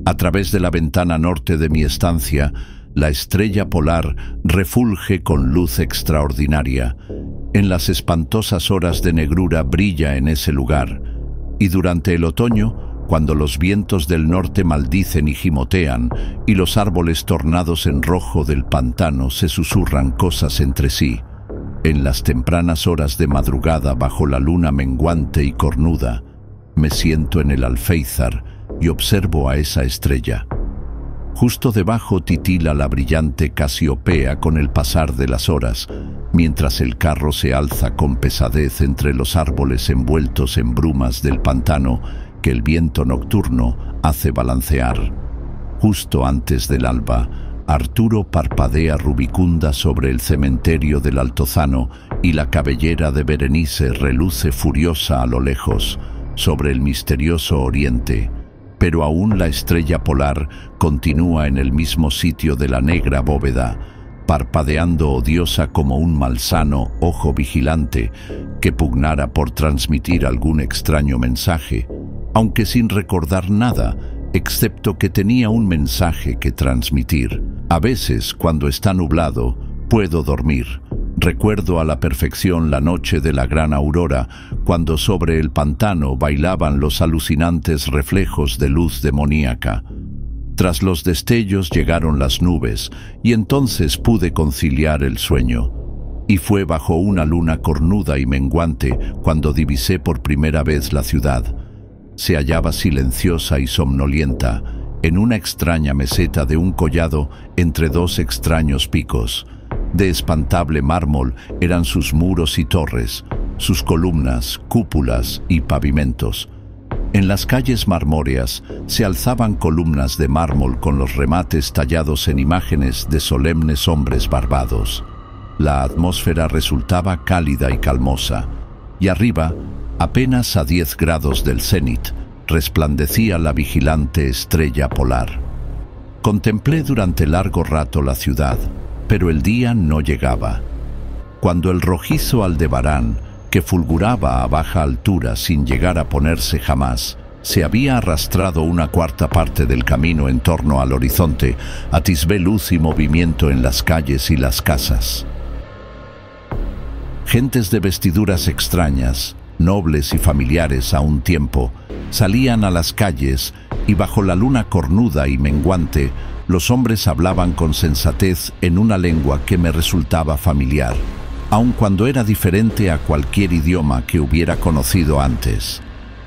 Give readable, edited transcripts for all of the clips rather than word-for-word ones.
A través de la ventana norte de mi estancia, la estrella polar refulge con luz extraordinaria. En las espantosas horas de negrura brilla en ese lugar, y durante el otoño, cuando los vientos del norte maldicen y gimotean, y los árboles tornados en rojo del pantano se susurran cosas entre sí, en las tempranas horas de madrugada bajo la luna menguante y cornuda, me siento en el alféizar y observo a esa estrella. Justo debajo titila la brillante Casiopea con el pasar de las horas, mientras el carro se alza con pesadez entre los árboles envueltos en brumas del pantano que el viento nocturno hace balancear. Justo antes del alba, Arturo parpadea rubicunda sobre el cementerio del Altozano y la cabellera de Berenice reluce furiosa a lo lejos, sobre el misterioso oriente, pero aún la estrella polar continúa en el mismo sitio de la negra bóveda, parpadeando odiosa como un malsano ojo vigilante que pugnara por transmitir algún extraño mensaje, aunque sin recordar nada, excepto que tenía un mensaje que transmitir. A veces, cuando está nublado, puedo dormir. Recuerdo a la perfección la noche de la gran aurora, cuando sobre el pantano bailaban los alucinantes reflejos de luz demoníaca. Tras los destellos llegaron las nubes, y entonces pude conciliar el sueño. Y fue bajo una luna cornuda y menguante cuando divisé por primera vez la ciudad. Se hallaba silenciosa y somnolienta, en una extraña meseta de un collado entre dos extraños picos. De espantable mármol eran sus muros y torres, sus columnas, cúpulas y pavimentos. En las calles marmóreas se alzaban columnas de mármol con los remates tallados en imágenes de solemnes hombres barbados. La atmósfera resultaba cálida y calmosa, y arriba, apenas a 10 grados del cenit, resplandecía la vigilante estrella polar. Contemplé durante largo rato la ciudad, pero el día no llegaba. Cuando el rojizo Aldebarán, que fulguraba a baja altura sin llegar a ponerse jamás, se había arrastrado una cuarta parte del camino en torno al horizonte, atisbé luz y movimiento en las calles y las casas. Gentes de vestiduras extrañas, nobles y familiares a un tiempo, salían a las calles y bajo la luna cornuda y menguante, los hombres hablaban con sensatez en una lengua que me resultaba familiar, aun cuando era diferente a cualquier idioma que hubiera conocido antes.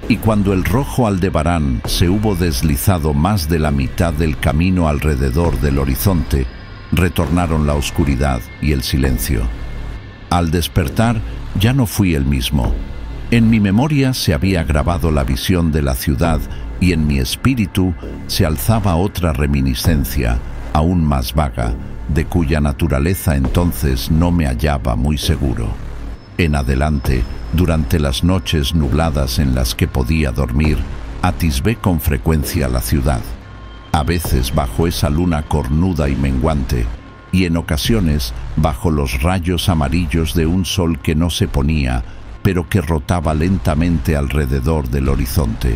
Y cuando el rojo Aldebarán se hubo deslizado más de la mitad del camino alrededor del horizonte, retornaron la oscuridad y el silencio. Al despertar, ya no fui el mismo. En mi memoria se había grabado la visión de la ciudad y en mi espíritu se alzaba otra reminiscencia, aún más vaga, de cuya naturaleza entonces no me hallaba muy seguro. En adelante, durante las noches nubladas en las que podía dormir, atisbé con frecuencia la ciudad, a veces bajo esa luna cornuda y menguante, y en ocasiones bajo los rayos amarillos de un sol que no se ponía, pero que rotaba lentamente alrededor del horizonte.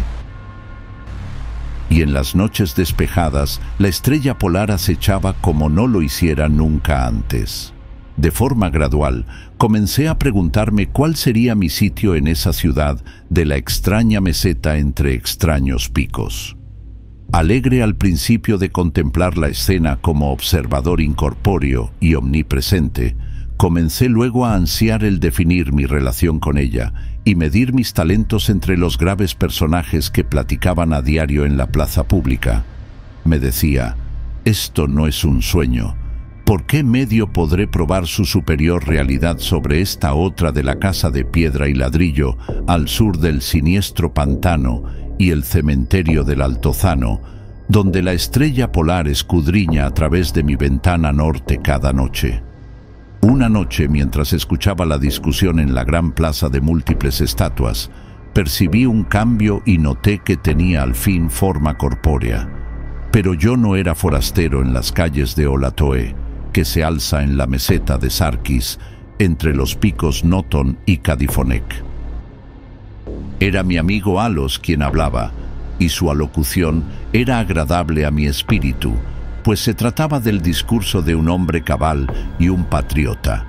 Y en las noches despejadas, la estrella polar acechaba como no lo hiciera nunca antes. De forma gradual, comencé a preguntarme cuál sería mi sitio en esa ciudad de la extraña meseta entre extraños picos. Alegre al principio de contemplar la escena como observador incorpóreo y omnipresente, comencé luego a ansiar el definir mi relación con ella y medir mis talentos entre los graves personajes que platicaban a diario en la plaza pública. Me decía, esto no es un sueño. ¿Por qué medio podré probar su superior realidad sobre esta otra de la casa de piedra y ladrillo al sur del siniestro pantano y el cementerio del Altozano, donde la estrella polar escudriña a través de mi ventana norte cada noche? Una noche, mientras escuchaba la discusión en la gran plaza de múltiples estatuas, percibí un cambio y noté que tenía al fin forma corpórea. Pero yo no era forastero en las calles de Olatoe, que se alza en la meseta de Sarkis, entre los picos Noton y Cadifonec. Era mi amigo Alos quien hablaba, y su alocución era agradable a mi espíritu, pues se trataba del discurso de un hombre cabal y un patriota.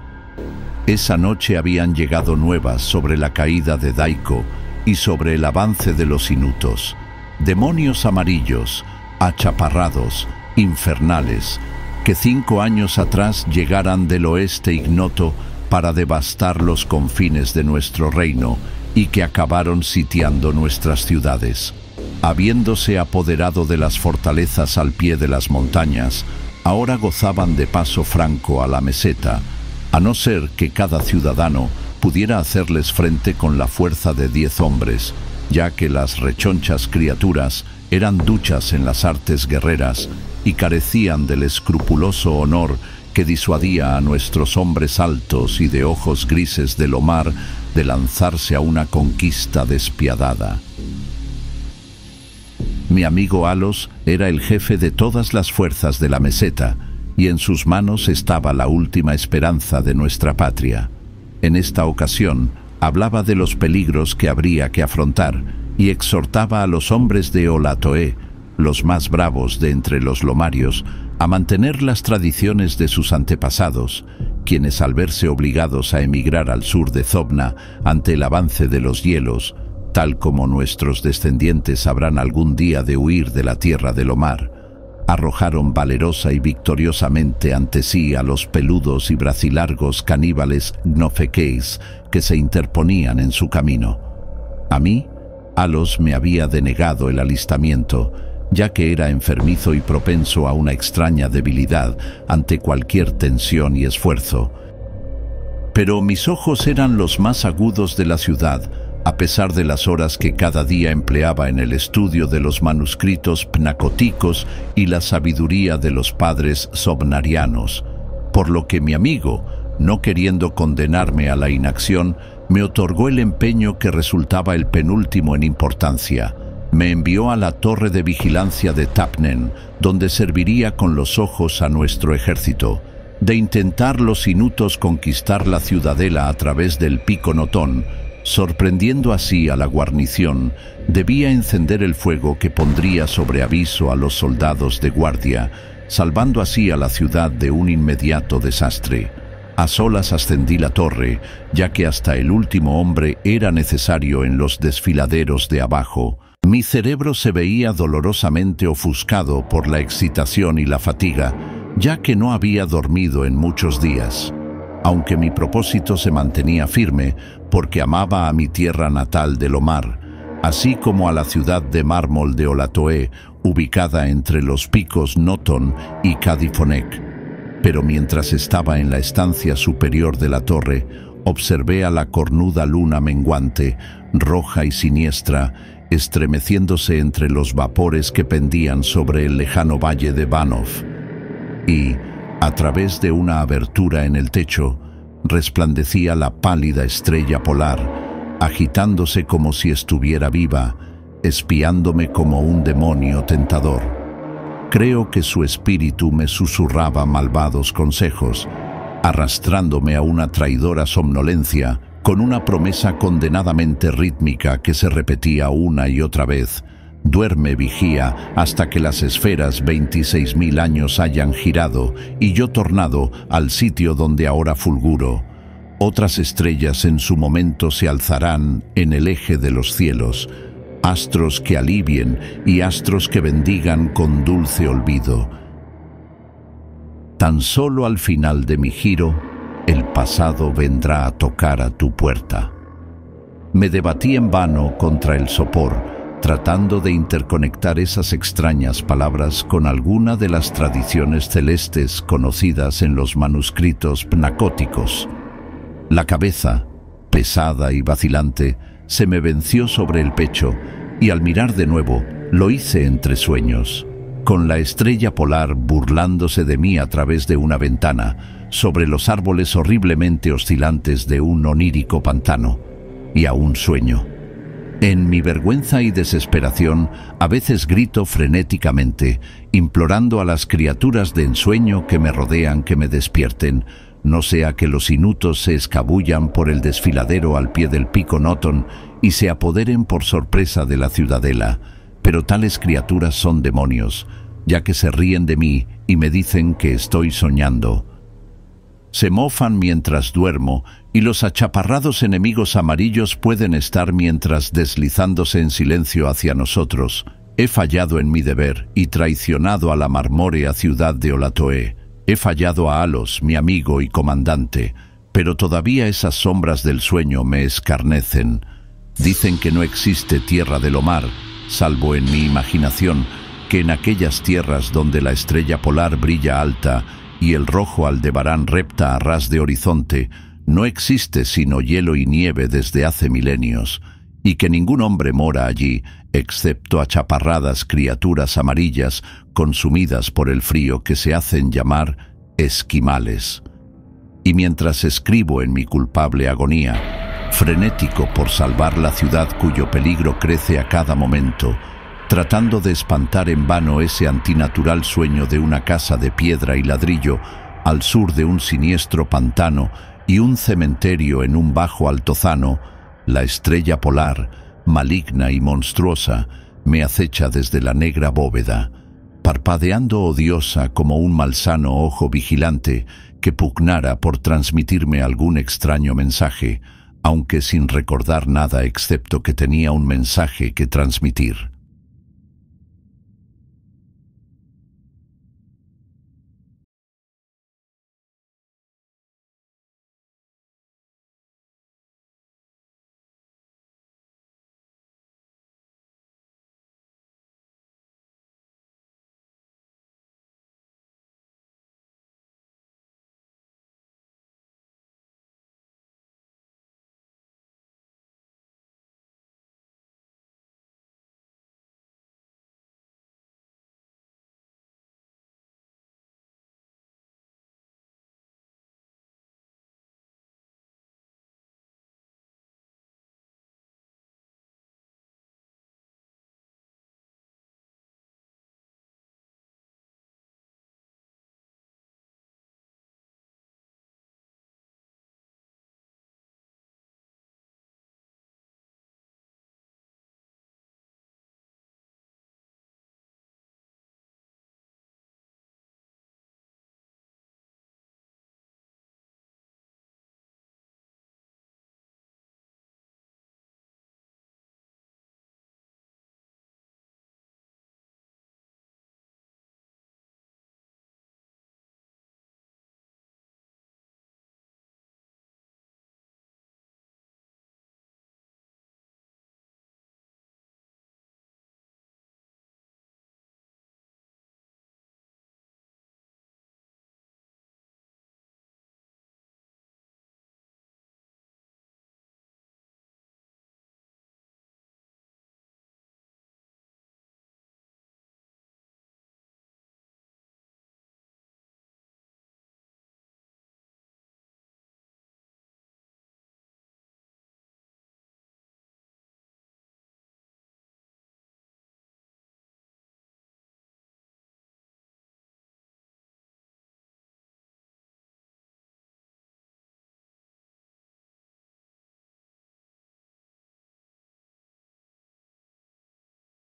Esa noche habían llegado nuevas sobre la caída de Daiko y sobre el avance de los inutos, demonios amarillos, achaparrados, infernales, que 5 años atrás llegaran del oeste ignoto para devastar los confines de nuestro reino y que acabaron sitiando nuestras ciudades. Habiéndose apoderado de las fortalezas al pie de las montañas, ahora gozaban de paso franco a la meseta, a no ser que cada ciudadano pudiera hacerles frente con la fuerza de 10 hombres, ya que las rechonchas criaturas eran duchas en las artes guerreras y carecían del escrupuloso honor que disuadía a nuestros hombres altos y de ojos grises del Omar de lanzarse a una conquista despiadada. Mi amigo Alos era el jefe de todas las fuerzas de la meseta, y en sus manos estaba la última esperanza de nuestra patria. En esta ocasión, hablaba de los peligros que habría que afrontar y exhortaba a los hombres de Olatoé, los más bravos de entre los lomarios, a mantener las tradiciones de sus antepasados, quienes al verse obligados a emigrar al sur de Zobna ante el avance de los hielos, tal como nuestros descendientes habrán algún día de huir de la tierra del Omar, arrojaron valerosa y victoriosamente ante sí a los peludos y bracilargos caníbales gnofequeis que se interponían en su camino. A mí, Alos me había denegado el alistamiento, ya que era enfermizo y propenso a una extraña debilidad ante cualquier tensión y esfuerzo. Pero mis ojos eran los más agudos de la ciudad, a pesar de las horas que cada día empleaba en el estudio de los manuscritos pnacóticos y la sabiduría de los padres sobnarianos, por lo que mi amigo, no queriendo condenarme a la inacción, me otorgó el empeño que resultaba el penúltimo en importancia. Me envió a la torre de vigilancia de Tapnen, donde serviría con los ojos a nuestro ejército. De intentar los inutos conquistar la ciudadela a través del pico Notón, sorprendiendo así a la guarnición, debía encender el fuego que pondría sobre aviso a los soldados de guardia, salvando así a la ciudad de un inmediato desastre. A solas ascendí la torre, ya que hasta el último hombre era necesario en los desfiladeros de abajo. Mi cerebro se veía dolorosamente ofuscado por la excitación y la fatiga, ya que no había dormido en muchos días. Aunque mi propósito se mantenía firme, porque amaba a mi tierra natal del Omar, así como a la ciudad de mármol de Olatoé, ubicada entre los picos Noton y Cadifonec. Pero mientras estaba en la estancia superior de la torre, observé a la cornuda luna menguante, roja y siniestra, estremeciéndose entre los vapores que pendían sobre el lejano valle de Banov. Y, a través de una abertura en el techo, resplandecía la pálida estrella polar, agitándose como si estuviera viva, espiándome como un demonio tentador. Creo que su espíritu me susurraba malvados consejos, arrastrándome a una traidora somnolencia con una promesa condenadamente rítmica que se repetía una y otra vez: duerme, vigía, hasta que las esferas 26.000 años hayan girado y yo tornado al sitio donde ahora fulguro. Otras estrellas en su momento se alzarán en el eje de los cielos, astros que alivien y astros que bendigan con dulce olvido. Tan solo al final de mi giro, el pasado vendrá a tocar a tu puerta. Me debatí en vano contra el sopor, tratando de interconectar esas extrañas palabras con alguna de las tradiciones celestes conocidas en los manuscritos pnacóticos. La cabeza, pesada y vacilante, se me venció sobre el pecho, y al mirar de nuevo, lo hice entre sueños, con la estrella polar burlándose de mí a través de una ventana, sobre los árboles horriblemente oscilantes de un onírico pantano, y aún sueño. En mi vergüenza y desesperación, a veces grito frenéticamente, implorando a las criaturas de ensueño que me rodean que me despierten, no sea que los inutos se escabullan por el desfiladero al pie del pico Noton y se apoderen por sorpresa de la ciudadela. pero tales criaturas son demonios, ya que se ríen de mí y me dicen que estoy soñando. Se mofan mientras duermo, y los achaparrados enemigos amarillos pueden estar mientras deslizándose en silencio hacia nosotros. He fallado en mi deber y traicionado a la marmórea ciudad de Olatoé. He fallado a Alos, mi amigo y comandante, pero todavía esas sombras del sueño me escarnecen. Dicen que no existe tierra de Lomar, salvo en mi imaginación, que en aquellas tierras donde la estrella polar brilla alta y el rojo Aldebarán repta a ras de horizonte, no existe sino hielo y nieve desde hace milenios, y que ningún hombre mora allí, excepto achaparradas criaturas amarillas consumidas por el frío que se hacen llamar esquimales. Y mientras escribo en mi culpable agonía, frenético por salvar la ciudad cuyo peligro crece a cada momento, tratando de espantar en vano ese antinatural sueño de una casa de piedra y ladrillo al sur de un siniestro pantano y un cementerio en un bajo altozano, la estrella polar, maligna y monstruosa, me acecha desde la negra bóveda, parpadeando odiosa como un malsano ojo vigilante que pugnara por transmitirme algún extraño mensaje, aunque sin recordar nada excepto que tenía un mensaje que transmitir.